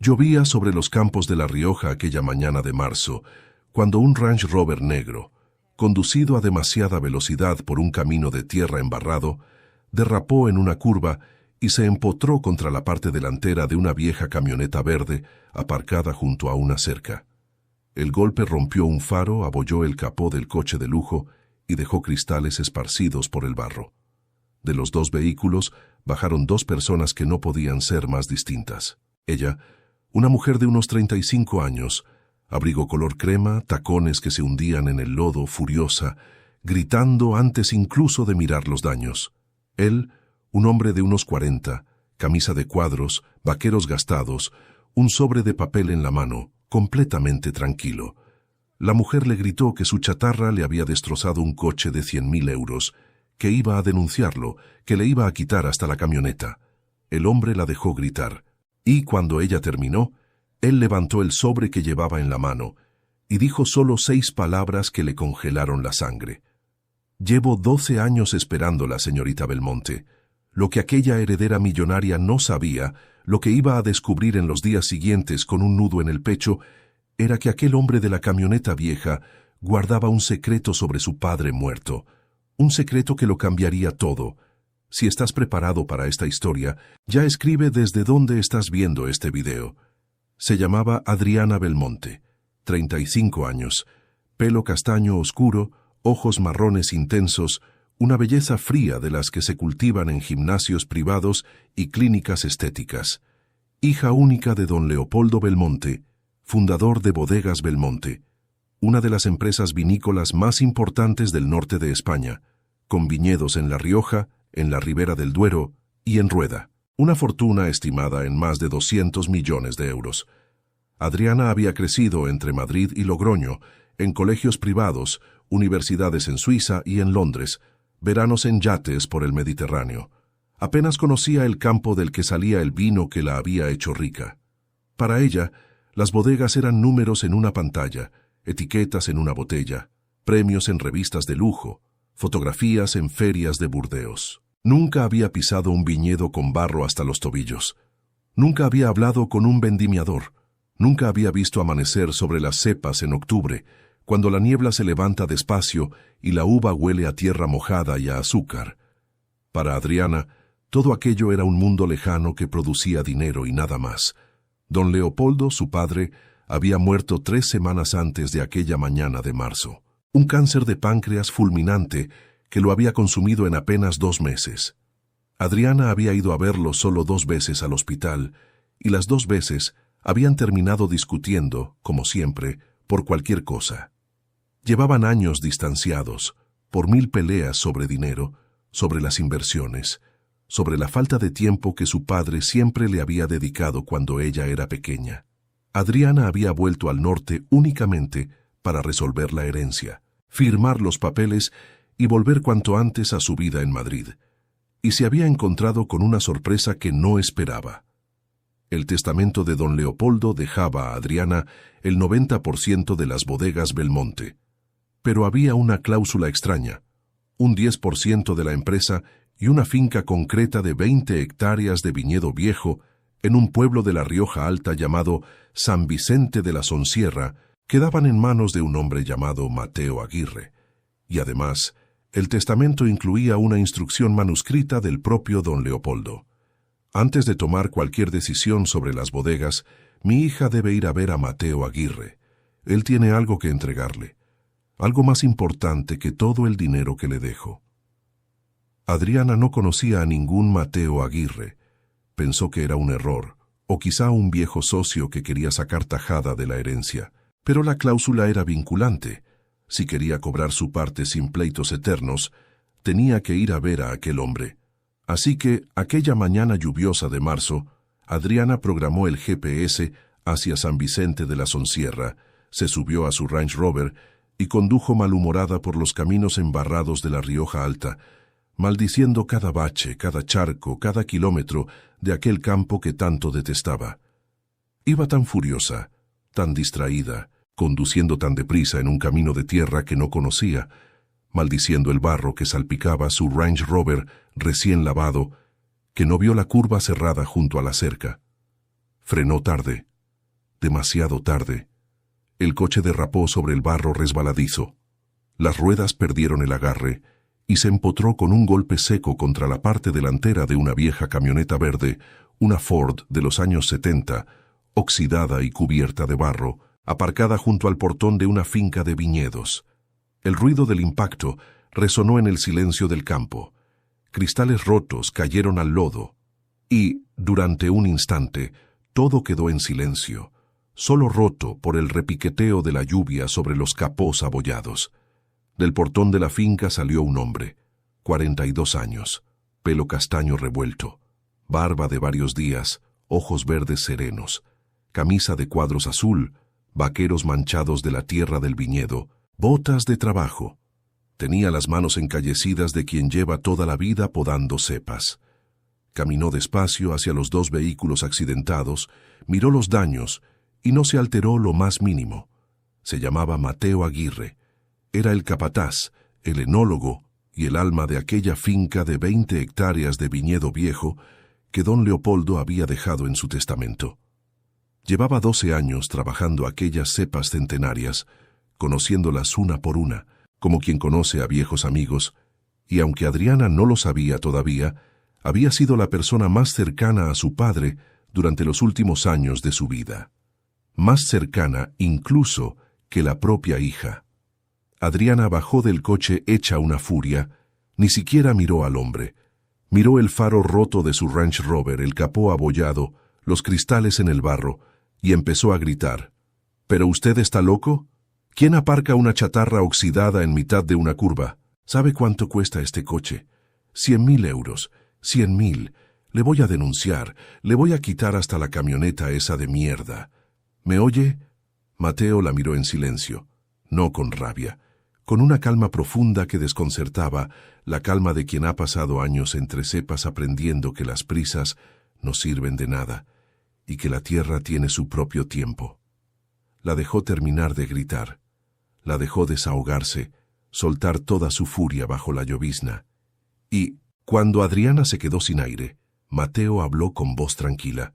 Llovía sobre los campos de La Rioja aquella mañana de marzo, cuando un Range Rover negro, conducido a demasiada velocidad por un camino de tierra embarrado, derrapó en una curva y se empotró contra la parte delantera de una vieja camioneta verde aparcada junto a una cerca. El golpe rompió un faro, abolló el capó del coche de lujo y dejó cristales esparcidos por el barro. De los dos vehículos bajaron dos personas que no podían ser más distintas. Ella, una mujer de unos 35 años, abrigo color crema, tacones que se hundían en el lodo, furiosa, gritando antes incluso de mirar los daños. Él, un hombre de unos 40, camisa de cuadros, vaqueros gastados, un sobre de papel en la mano, completamente tranquilo. La mujer le gritó que su chatarra le había destrozado un coche de 100.000 euros, que iba a denunciarlo, que le iba a quitar hasta la camioneta. El hombre la dejó gritar, y cuando ella terminó, él levantó el sobre que llevaba en la mano y dijo solo 6 palabras que le congelaron la sangre. Llevo 12 años esperándola, señorita Belmonte. Lo que aquella heredera millonaria no sabía, lo que iba a descubrir en los días siguientes con un nudo en el pecho, era que aquel hombre de la camioneta vieja guardaba un secreto sobre su padre muerto, un secreto que lo cambiaría todo. Si estás preparado para esta historia, ya escribe desde dónde estás viendo este video. Se llamaba Adriana Belmonte, 35 años, pelo castaño oscuro, ojos marrones intensos, una belleza fría de las que se cultivan en gimnasios privados y clínicas estéticas. Hija única de don Leopoldo Belmonte, fundador de Bodegas Belmonte, una de las empresas vinícolas más importantes del norte de España, con viñedos en La Rioja, en la Ribera del Duero y en Rueda. Una fortuna estimada en más de 200 millones de euros. Adriana había crecido entre Madrid y Logroño, en colegios privados, universidades en Suiza y en Londres, veranos en yates por el Mediterráneo. Apenas conocía el campo del que salía el vino que la había hecho rica. Para ella, las bodegas eran números en una pantalla, etiquetas en una botella, premios en revistas de lujo, fotografías en ferias de Burdeos. Nunca había pisado un viñedo con barro hasta los tobillos. Nunca había hablado con un vendimiador. Nunca había visto amanecer sobre las cepas en octubre, cuando la niebla se levanta despacio y la uva huele a tierra mojada y a azúcar. Para Adriana, todo aquello era un mundo lejano que producía dinero y nada más. Don Leopoldo, su padre, había muerto 3 semanas antes de aquella mañana de marzo. Un cáncer de páncreas fulminante que lo había consumido en apenas 2 meses. Adriana había ido a verlo solo 2 veces al hospital, y las 2 veces habían terminado discutiendo, como siempre, por cualquier cosa. Llevaban años distanciados, por 1000 peleas sobre dinero, sobre las inversiones, sobre la falta de tiempo que su padre siempre le había dedicado cuando ella era pequeña. Adriana había vuelto al norte únicamente para resolver la herencia, firmar los papeles y volver cuanto antes a su vida en Madrid, y se había encontrado con una sorpresa que no esperaba. El testamento de don Leopoldo dejaba a Adriana el 90% de las bodegas Belmonte, pero había una cláusula extraña, un 10% de la empresa y una finca concreta de 20 hectáreas de viñedo viejo en un pueblo de La Rioja Alta llamado San Vicente de la Sonsierra, quedaban en manos de un hombre llamado Mateo Aguirre, y además, el testamento incluía una instrucción manuscrita del propio don Leopoldo. Antes de tomar cualquier decisión sobre las bodegas, mi hija debe ir a ver a Mateo Aguirre. Él tiene algo que entregarle, algo más importante que todo el dinero que le dejo. Adriana no conocía a ningún Mateo Aguirre. Pensó que era un error, o quizá un viejo socio que quería sacar tajada de la herencia. Pero la cláusula era vinculante. Si quería cobrar su parte sin pleitos eternos, tenía que ir a ver a aquel hombre. Así que, aquella mañana lluviosa de marzo, Adriana programó el GPS hacia San Vicente de la Sonsierra, se subió a su Range Rover y condujo malhumorada por los caminos embarrados de La Rioja Alta, maldiciendo cada bache, cada charco, cada kilómetro de aquel campo que tanto detestaba. Iba tan furiosa, tan distraída, conduciendo tan deprisa en un camino de tierra que no conocía, maldiciendo el barro que salpicaba su Range Rover recién lavado, que no vio la curva cerrada junto a la cerca. Frenó tarde, demasiado tarde. El coche derrapó sobre el barro resbaladizo. Las ruedas perdieron el agarre y se empotró con un golpe seco contra la parte delantera de una vieja camioneta verde, una Ford de los años 70, oxidada y cubierta de barro, aparcada junto al portón de una finca de viñedos. El ruido del impacto resonó en el silencio del campo. Cristales rotos cayeron al lodo y, durante un instante, todo quedó en silencio, solo roto por el repiqueteo de la lluvia sobre los capós abollados. Del portón de la finca salió un hombre, 42 años, pelo castaño revuelto, barba de varios días, ojos verdes serenos, camisa de cuadros azul, vaqueros manchados de la tierra del viñedo, botas de trabajo. Tenía las manos encallecidas de quien lleva toda la vida podando cepas. Caminó despacio hacia los dos vehículos accidentados, miró los daños y no se alteró lo más mínimo. Se llamaba Mateo Aguirre. Era el capataz, el enólogo y el alma de aquella finca de 20 hectáreas de viñedo viejo que don Leopoldo había dejado en su testamento. Llevaba 12 años trabajando aquellas cepas centenarias, conociéndolas una por una, como quien conoce a viejos amigos, y aunque Adriana no lo sabía todavía, había sido la persona más cercana a su padre durante los últimos años de su vida. Más cercana incluso que la propia hija. Adriana bajó del coche hecha una furia, ni siquiera miró al hombre. Miró el faro roto de su Range Rover, el capó abollado, los cristales en el barro, y empezó a gritar. ¿Pero usted está loco? ¿Quién aparca una chatarra oxidada en mitad de una curva? ¿Sabe cuánto cuesta este coche? 100.000 euros. 100.000. Le voy a denunciar. Le voy a quitar hasta la camioneta esa de mierda. ¿Me oye? Mateo la miró en silencio, no con rabia, con una calma profunda que desconcertaba, la calma de quien ha pasado años entre cepas aprendiendo que las prisas no sirven de nada y que la tierra tiene su propio tiempo. La dejó terminar de gritar, la dejó desahogarse, soltar toda su furia bajo la llovizna. Y, cuando Adriana se quedó sin aire, Mateo habló con voz tranquila.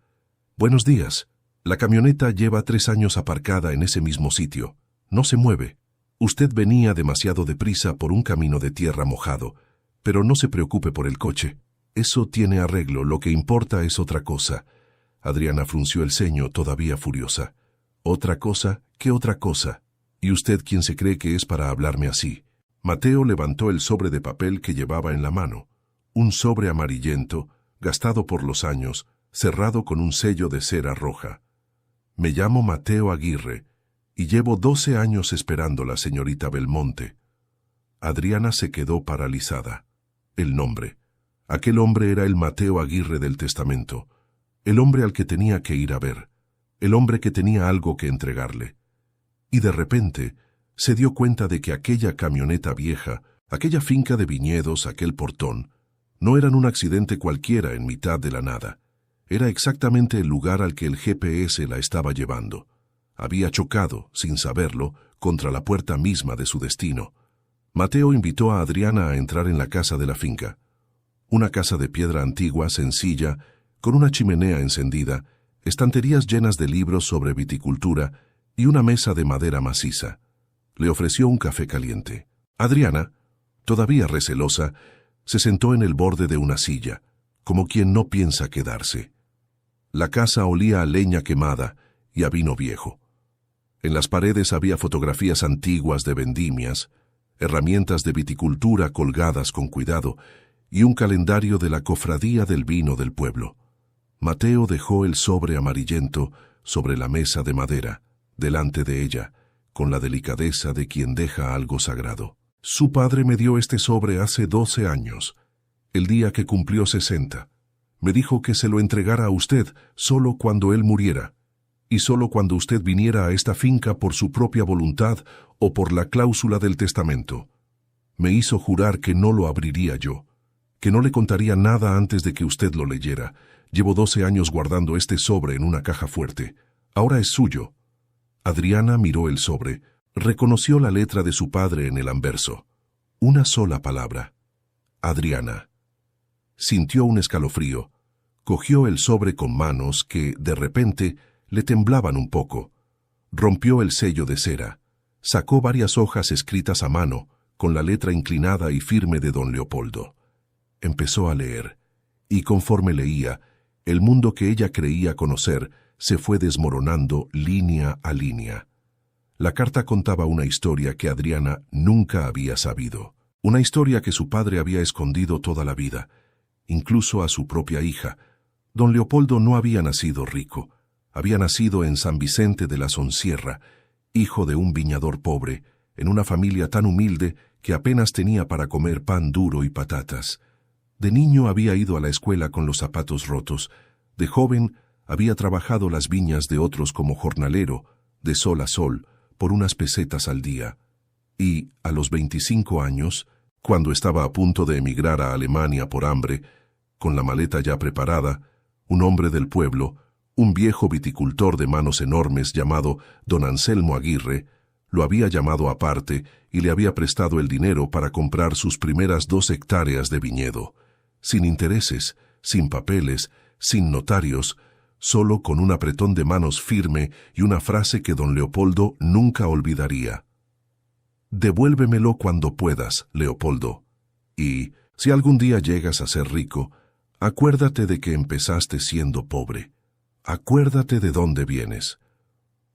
«Buenos días. La camioneta lleva 3 años aparcada en ese mismo sitio. No se mueve. Usted venía demasiado deprisa por un camino de tierra mojado, pero no se preocupe por el coche. Eso tiene arreglo, lo que importa es otra cosa». Adriana frunció el ceño, todavía furiosa. «¿Otra cosa? ¿Qué otra cosa? ¿Y usted quién se cree que es para hablarme así?» Mateo levantó el sobre de papel que llevaba en la mano. Un sobre amarillento, gastado por los años, cerrado con un sello de cera roja. «Me llamo Mateo Aguirre, y llevo 12 años esperando a la señorita Belmonte». Adriana se quedó paralizada. El nombre. Aquel hombre era el Mateo Aguirre del testamento. El hombre al que tenía que ir a ver. El hombre que tenía algo que entregarle. Y de repente se dio cuenta de que aquella camioneta vieja, aquella finca de viñedos, aquel portón, no eran un accidente cualquiera en mitad de la nada. Era exactamente el lugar al que el GPS la estaba llevando. Había chocado, sin saberlo, contra la puerta misma de su destino. Mateo invitó a Adriana a entrar en la casa de la finca. Una casa de piedra antigua, sencilla, con una chimenea encendida, estanterías llenas de libros sobre viticultura y una mesa de madera maciza. Le ofreció un café caliente. Adriana, todavía recelosa, se sentó en el borde de una silla, como quien no piensa quedarse. La casa olía a leña quemada y a vino viejo. En las paredes había fotografías antiguas de vendimias, herramientas de viticultura colgadas con cuidado y un calendario de la cofradía del vino del pueblo. Mateo dejó el sobre amarillento sobre la mesa de madera, delante de ella, con la delicadeza de quien deja algo sagrado. «Su padre me dio este sobre hace 12 años, el día que cumplió 60. Me dijo que se lo entregara a usted solo cuando él muriera, y solo cuando usted viniera a esta finca por su propia voluntad o por la cláusula del testamento. Me hizo jurar que no lo abriría yo, que no le contaría nada antes de que usted lo leyera. Llevo 12 años guardando este sobre en una caja fuerte. Ahora es suyo». Adriana miró el sobre, reconoció la letra de su padre en el anverso. Una sola palabra. Adriana. Sintió un escalofrío. Cogió el sobre con manos que, de repente, le temblaban un poco. Rompió el sello de cera. Sacó varias hojas escritas a mano, con la letra inclinada y firme de don Leopoldo. Empezó a leer, y conforme leía, el mundo que ella creía conocer se fue desmoronando línea a línea. La carta contaba una historia que Adriana nunca había sabido. Una historia que su padre había escondido toda la vida, incluso a su propia hija. Don Leopoldo no había nacido rico. Había nacido en San Vicente de la Sonsierra, hijo de un viñador pobre, en una familia tan humilde que apenas tenía para comer pan duro y patatas. De niño había ido a la escuela con los zapatos rotos. De joven había trabajado las viñas de otros como jornalero, de sol a sol, por unas pesetas al día. Y, a los 25 años, cuando estaba a punto de emigrar a Alemania por hambre, con la maleta ya preparada, un hombre del pueblo, un viejo viticultor de manos enormes llamado don Anselmo Aguirre, lo había llamado aparte y le había prestado el dinero para comprar sus primeras 2 hectáreas de viñedo, sin intereses, sin papeles, sin notarios, solo con un apretón de manos firme y una frase que don Leopoldo nunca olvidaría. «Devuélvemelo cuando puedas, Leopoldo, y, si algún día llegas a ser rico, acuérdate de que empezaste siendo pobre. Acuérdate de dónde vienes».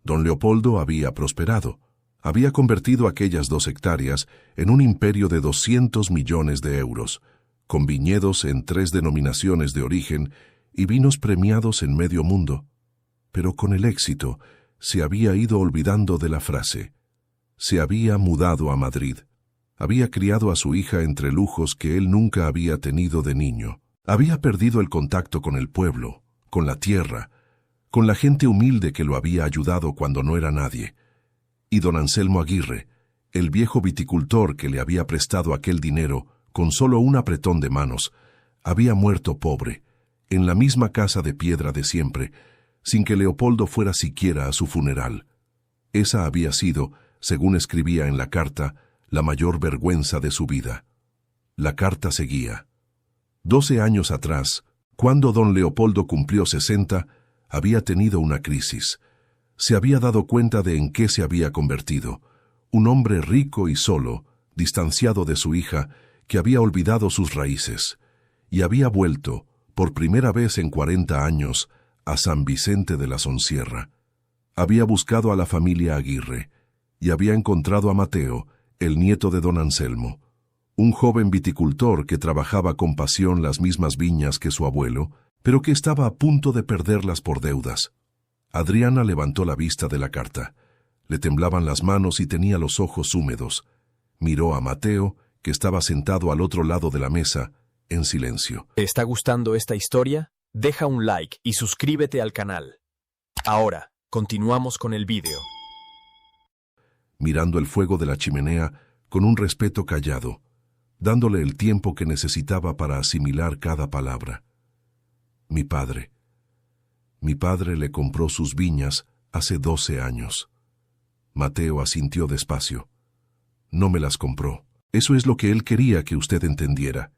Don Leopoldo había prosperado. Había convertido aquellas 2 hectáreas en un imperio de 200 millones de euros, con viñedos en 3 denominaciones de origen y vinos premiados en medio mundo. Pero con el éxito se había ido olvidando de la frase. Se había mudado a Madrid. Había criado a su hija entre lujos que él nunca había tenido de niño. Había perdido el contacto con el pueblo, con la tierra, con la gente humilde que lo había ayudado cuando no era nadie. Y don Anselmo Aguirre, el viejo viticultor que le había prestado aquel dinero con solo un apretón de manos, había muerto pobre, en la misma casa de piedra de siempre, sin que Leopoldo fuera siquiera a su funeral. Esa había sido, según escribía en la carta, la mayor vergüenza de su vida. La carta seguía. 12 años atrás, cuando don Leopoldo cumplió 60, había tenido una crisis. Se había dado cuenta de en qué se había convertido. Un hombre rico y solo, distanciado de su hija, que había olvidado sus raíces, y había vuelto, por primera vez en 40 años, a San Vicente de la Sonsierra. Había buscado a la familia Aguirre, y había encontrado a Mateo, el nieto de don Anselmo, un joven viticultor que trabajaba con pasión las mismas viñas que su abuelo, pero que estaba a punto de perderlas por deudas. Adriana levantó la vista de la carta. Le temblaban las manos y tenía los ojos húmedos. Miró a Mateo, que estaba sentado al otro lado de la mesa, en silencio. ¿Te está gustando esta historia? Deja un like y suscríbete al canal. Ahora, continuamos con el vídeo. Mirando el fuego de la chimenea con un respeto callado, dándole el tiempo que necesitaba para asimilar cada palabra. Mi padre le compró sus viñas hace 12 años. Mateo asintió despacio. No me las compró. Eso es lo que él quería que usted entendiera.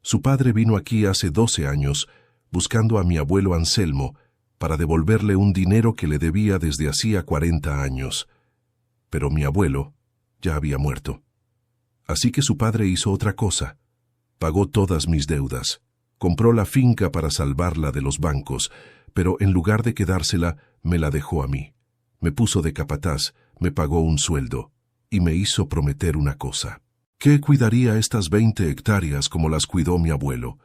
Su padre vino aquí hace 12 años buscando a mi abuelo Anselmo para devolverle un dinero que le debía desde hacía 40 años. Pero mi abuelo ya había muerto. Así que su padre hizo otra cosa. Pagó todas mis deudas. Compró la finca para salvarla de los bancos, pero en lugar de quedársela, me la dejó a mí. Me puso de capataz, me pagó un sueldo y me hizo prometer una cosa: que cuidaría estas 20 hectáreas como las cuidó mi abuelo,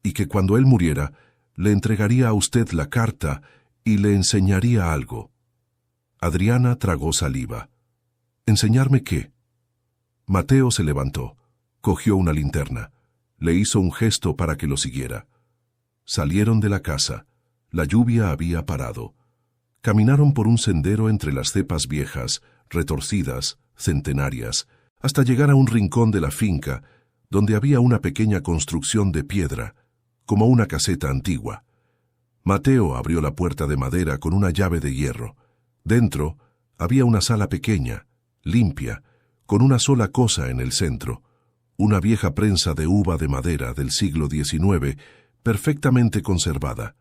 y que cuando él muriera, le entregaría a usted la carta y le enseñaría algo. Adriana tragó saliva. ¿Enseñarme qué? Mateo se levantó, cogió una linterna, le hizo un gesto para que lo siguiera. Salieron de la casa. La lluvia había parado. Caminaron por un sendero entre las cepas viejas, retorcidas, centenarias, hasta llegar a un rincón de la finca, donde había una pequeña construcción de piedra, como una caseta antigua. Mateo abrió la puerta de madera con una llave de hierro. Dentro había una sala pequeña, limpia, con una sola cosa en el centro: una vieja prensa de uva de madera del siglo XIX, perfectamente conservada,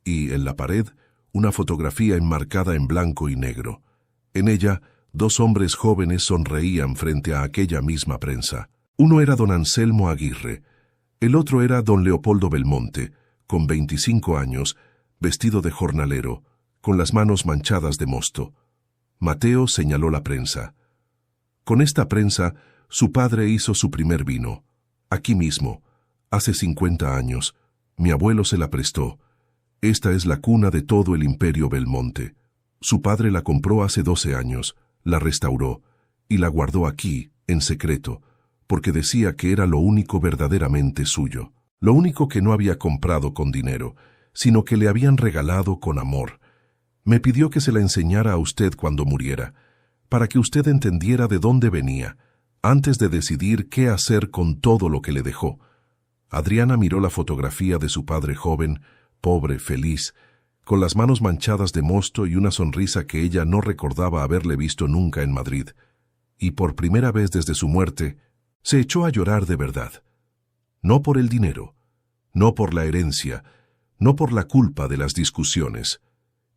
y en la pared una fotografía enmarcada en blanco y negro. En ella, dos hombres jóvenes sonreían frente a aquella misma prensa. Uno era don Anselmo Aguirre, el otro era don Leopoldo Belmonte, con 25 años, vestido de jornalero, con las manos manchadas de mosto. Mateo señaló la prensa. Con esta prensa, su padre hizo su primer vino. Aquí mismo, hace 50 años, mi abuelo se la prestó. Esta es la cuna de todo el imperio Belmonte. Su padre la compró hace 12 años, la restauró y la guardó aquí, en secreto, porque decía que era lo único verdaderamente suyo, lo único que no había comprado con dinero, sino que le habían regalado con amor. Me pidió que se la enseñara a usted cuando muriera, para que usted entendiera de dónde venía, antes de decidir qué hacer con todo lo que le dejó. Adriana miró la fotografía de su padre joven, pobre, feliz, con las manos manchadas de mosto y una sonrisa que ella no recordaba haberle visto nunca en Madrid, y por primera vez desde su muerte, se echó a llorar de verdad. No por el dinero, no por la herencia, no por la culpa de las discusiones.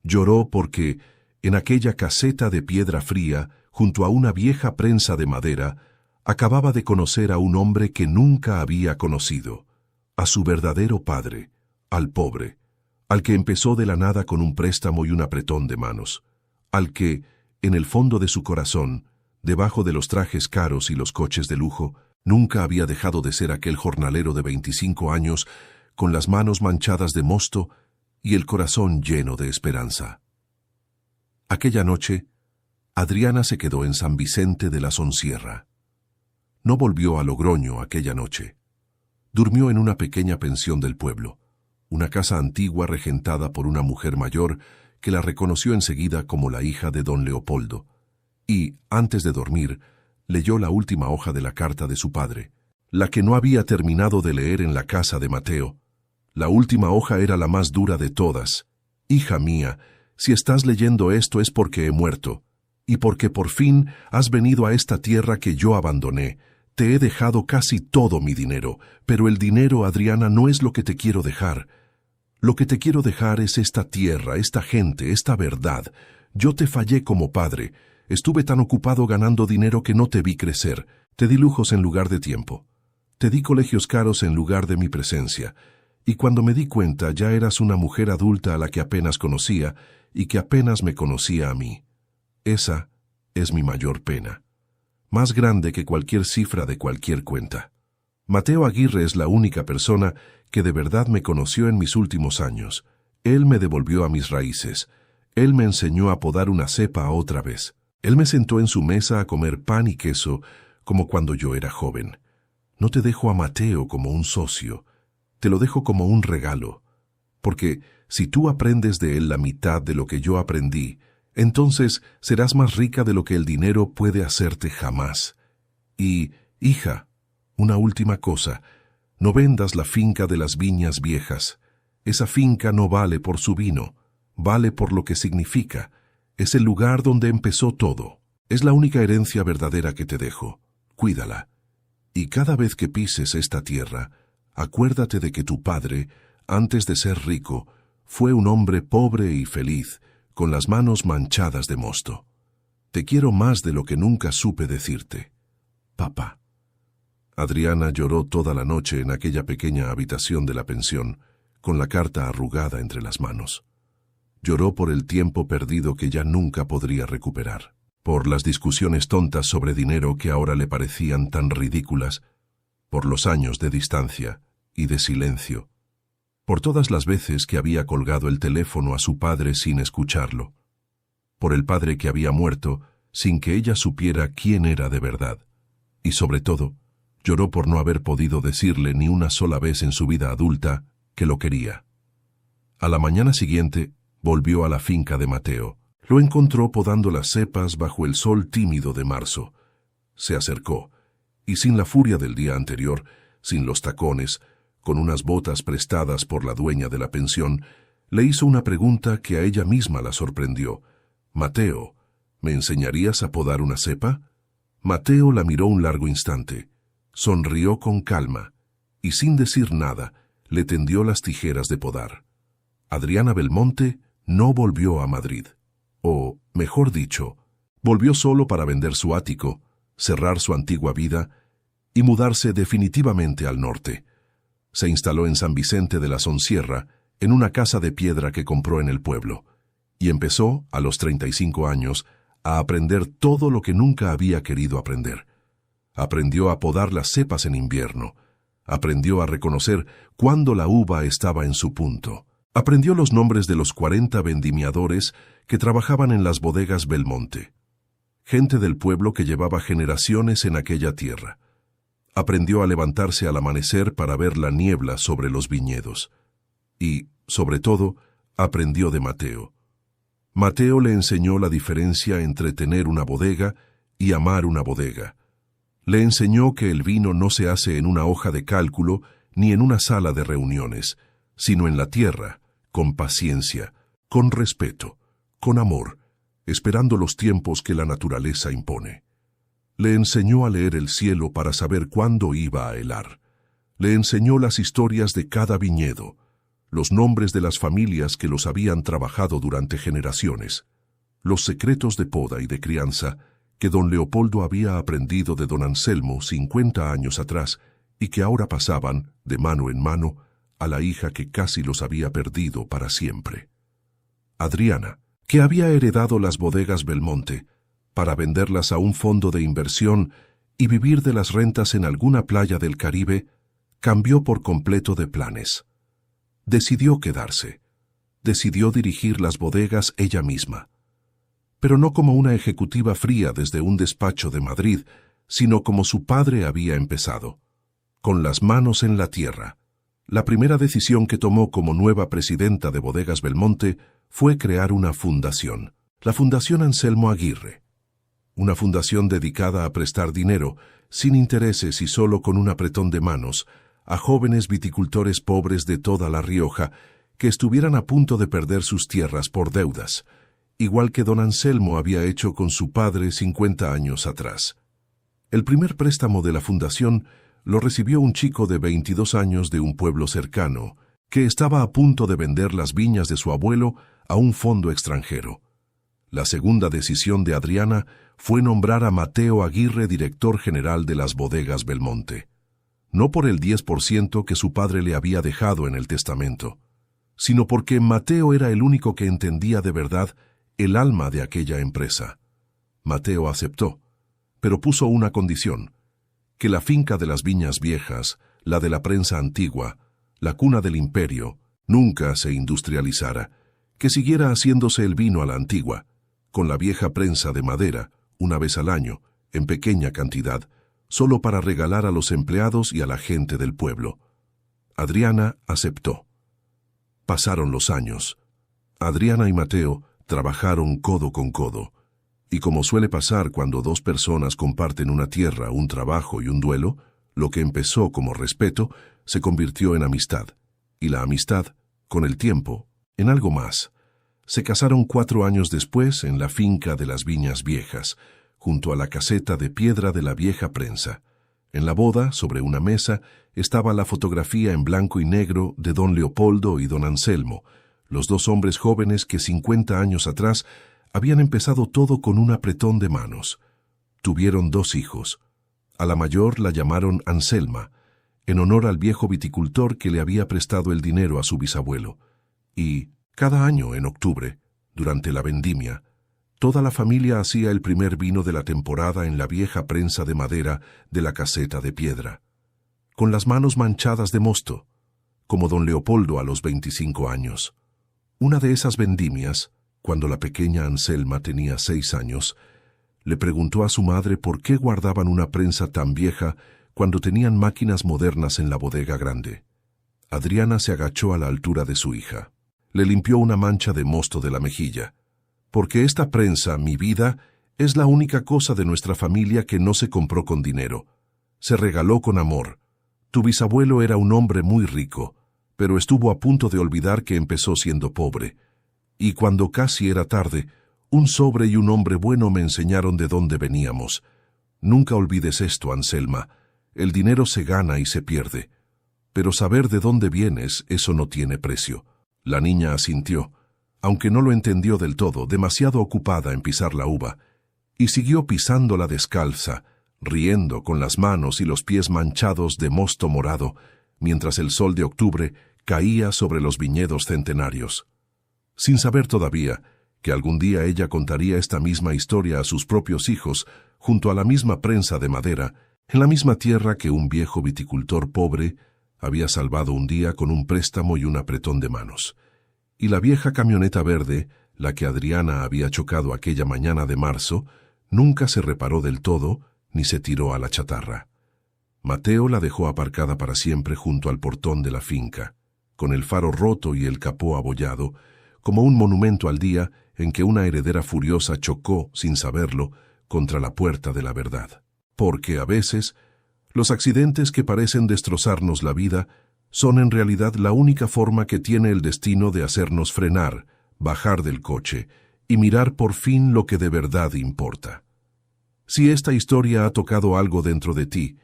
Lloró porque, en aquella caseta de piedra fría, junto a una vieja prensa de madera, acababa de conocer a un hombre que nunca había conocido, a su verdadero padre, al pobre, al que empezó de la nada con un préstamo y un apretón de manos, al que, en el fondo de su corazón, debajo de los trajes caros y los coches de lujo, nunca había dejado de ser aquel jornalero de 25 años, con las manos manchadas de mosto y el corazón lleno de esperanza. Aquella noche, Adriana se quedó en San Vicente de la Sonsierra. No volvió a Logroño aquella noche. Durmió en una pequeña pensión del pueblo, una casa antigua regentada por una mujer mayor que la reconoció enseguida como la hija de don Leopoldo, y, antes de dormir, leyó la última hoja de la carta de su padre, la que no había terminado de leer en la casa de Mateo. La última hoja era la más dura de todas. Hija mía, si estás leyendo esto es porque he muerto, y porque por fin has venido a esta tierra que yo abandoné. Te he dejado casi todo mi dinero, pero el dinero, Adriana, no es lo que te quiero dejar. Lo que te quiero dejar es esta tierra, esta gente, esta verdad. Yo te fallé como padre. Estuve tan ocupado ganando dinero que no te vi crecer. Te di lujos en lugar de tiempo. Te di colegios caros en lugar de mi presencia. Y cuando me di cuenta ya eras una mujer adulta a la que apenas conocía y que apenas me conocía a mí. Esa es mi mayor pena. Más grande que cualquier cifra de cualquier cuenta. Mateo Aguirre es la única persona que de verdad me conoció en mis últimos años. Él me devolvió a mis raíces. Él me enseñó a podar una cepa otra vez. Él me sentó en su mesa a comer pan y queso como cuando yo era joven. No te dejo a Mateo como un socio, te lo dejo como un regalo, porque si tú aprendes de él la mitad de lo que yo aprendí, entonces serás más rica de lo que el dinero puede hacerte jamás. Y, hija, una última cosa, no vendas la finca de las Viñas Viejas. Esa finca no vale por su vino, vale por lo que significa. Es el lugar donde empezó todo. Es la única herencia verdadera que te dejo. Cuídala. Y cada vez que pises esta tierra, acuérdate de que tu padre, antes de ser rico, fue un hombre pobre y feliz, con las manos manchadas de mosto. Te quiero más de lo que nunca supe decirte. Papá. Adriana lloró toda la noche en aquella pequeña habitación de la pensión, con la carta arrugada entre las manos. Lloró por el tiempo perdido que ya nunca podría recuperar, por las discusiones tontas sobre dinero que ahora le parecían tan ridículas, por los años de distancia y de silencio, por todas las veces que había colgado el teléfono a su padre sin escucharlo, por el padre que había muerto sin que ella supiera quién era de verdad, y sobre todo, lloró por no haber podido decirle ni una sola vez en su vida adulta que lo quería. A la mañana siguiente, volvió a la finca de Mateo. Lo encontró podando las cepas bajo el sol tímido de marzo. Se acercó, y sin la furia del día anterior, sin los tacones, con unas botas prestadas por la dueña de la pensión, le hizo una pregunta que a ella misma la sorprendió. «Mateo, ¿me enseñarías a podar una cepa?» Mateo la miró un largo instante, sonrió con calma, y sin decir nada, le tendió las tijeras de podar. Adriana Belmonte no volvió a Madrid. O, mejor dicho, volvió solo para vender su ático, cerrar su antigua vida y mudarse definitivamente al norte. Se instaló en San Vicente de la Sonsierra, en una casa de piedra que compró en el pueblo, y empezó, a los 35 años, a aprender todo lo que nunca había querido aprender. Aprendió a podar las cepas en invierno. Aprendió a reconocer cuándo la uva estaba en su punto. Aprendió los nombres de los 40 vendimiadores que trabajaban en las bodegas Belmonte. Gente del pueblo que llevaba generaciones en aquella tierra. Aprendió a levantarse al amanecer para ver la niebla sobre los viñedos. Y, sobre todo, aprendió de Mateo. Mateo le enseñó la diferencia entre tener una bodega y amar una bodega. Le enseñó que el vino no se hace en una hoja de cálculo ni en una sala de reuniones, sino en la tierra, con paciencia, con respeto, con amor, esperando los tiempos que la naturaleza impone. Le enseñó a leer el cielo para saber cuándo iba a helar. Le enseñó las historias de cada viñedo, los nombres de las familias que los habían trabajado durante generaciones, los secretos de poda y de crianza que don Leopoldo había aprendido de don Anselmo 50 años atrás y que ahora pasaban, de mano en mano, a la hija que casi los había perdido para siempre. Adriana, que había heredado las bodegas Belmonte, para venderlas a un fondo de inversión y vivir de las rentas en alguna playa del Caribe, cambió por completo de planes. Decidió quedarse. Decidió dirigir las bodegas ella misma. Pero no como una ejecutiva fría desde un despacho de Madrid, sino como su padre había empezado, con las manos en la tierra. La primera decisión que tomó como nueva presidenta de Bodegas Belmonte fue crear una fundación, la Fundación Anselmo Aguirre. Una fundación dedicada a prestar dinero, sin intereses y solo con un apretón de manos, a jóvenes viticultores pobres de toda La Rioja que estuvieran a punto de perder sus tierras por deudas, igual que don Anselmo había hecho con su padre 50 años atrás. El primer préstamo de la fundación lo recibió un chico de 22 años de un pueblo cercano, que estaba a punto de vender las viñas de su abuelo a un fondo extranjero. La segunda decisión de Adriana fue nombrar a Mateo Aguirre director general de las bodegas Belmonte. No por el 10% que su padre le había dejado en el testamento, sino porque Mateo era el único que entendía de verdad el alma de aquella empresa. Mateo aceptó, pero puso una condición: que la finca de las Viñas Viejas, la de la prensa antigua, la cuna del imperio, nunca se industrializara, que siguiera haciéndose el vino a la antigua, con la vieja prensa de madera, una vez al año, en pequeña cantidad, solo para regalar a los empleados y a la gente del pueblo. Adriana aceptó. Pasaron los años. Adriana y Mateo trabajaron codo con codo, y como suele pasar cuando dos personas comparten una tierra, un trabajo y un duelo, lo que empezó como respeto se convirtió en amistad, y la amistad, con el tiempo, en algo más. Se casaron 4 años después en la finca de las Viñas Viejas, junto a la caseta de piedra de la vieja prensa. En la boda, sobre una mesa, estaba la fotografía en blanco y negro de don Leopoldo y don Anselmo, los dos hombres jóvenes que 50 años atrás habían empezado todo con un apretón de manos. Tuvieron 2 hijos. A la mayor la llamaron Anselma, en honor al viejo viticultor que le había prestado el dinero a su bisabuelo. Y, cada año, en octubre, durante la vendimia, toda la familia hacía el primer vino de la temporada en la vieja prensa de madera de la caseta de piedra, con las manos manchadas de mosto, como don Leopoldo a los 25 años. Una de esas vendimias, cuando la pequeña Anselma tenía 6 años, le preguntó a su madre por qué guardaban una prensa tan vieja cuando tenían máquinas modernas en la bodega grande. Adriana se agachó a la altura de su hija. Le limpió una mancha de mosto de la mejilla. Porque esta prensa, mi vida, es la única cosa de nuestra familia que no se compró con dinero. Se regaló con amor. Tu bisabuelo era un hombre muy rico, pero estuvo a punto de olvidar que empezó siendo pobre. Y cuando casi era tarde, un sobre y un hombre bueno me enseñaron de dónde veníamos. Nunca olvides esto, Anselma. El dinero se gana y se pierde. Pero saber de dónde vienes, eso no tiene precio. La niña asintió. aunque no lo entendió del todo, demasiado ocupada en pisar la uva, y siguió pisándola descalza, riendo con las manos y los pies manchados de mosto morado, mientras el sol de octubre caía sobre los viñedos centenarios. Sin saber todavía que algún día ella contaría esta misma historia a sus propios hijos, junto a la misma prensa de madera, en la misma tierra que un viejo viticultor pobre había salvado un día con un préstamo y un apretón de manos. Y la vieja camioneta verde, la que Adriana había chocado aquella mañana de marzo, nunca se reparó del todo ni se tiró a la chatarra. Mateo la dejó aparcada para siempre junto al portón de la finca, con el faro roto y el capó abollado, como un monumento al día en que una heredera furiosa chocó, sin saberlo, contra la puerta de la verdad. Porque a veces, los accidentes que parecen destrozarnos la vida son en realidad la única forma que tiene el destino de hacernos frenar, bajar del coche y mirar por fin lo que de verdad importa. Si esta historia ha tocado algo dentro de ti,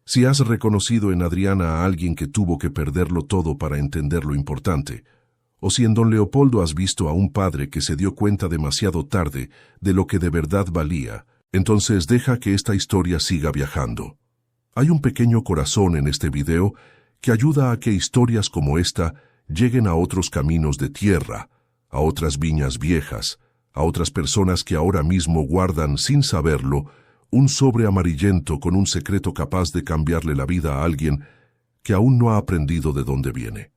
si has reconocido en Adriana a alguien que tuvo que perderlo todo para entender lo importante, o si en don Leopoldo has visto a un padre que se dio cuenta demasiado tarde de lo que de verdad valía, entonces deja que esta historia siga viajando. Hay un pequeño corazón en este video que ayuda a que historias como esta lleguen a otros caminos de tierra, a otras viñas viejas, a otras personas que ahora mismo guardan, sin saberlo, un sobre amarillento con un secreto capaz de cambiarle la vida a alguien que aún no ha aprendido de dónde viene.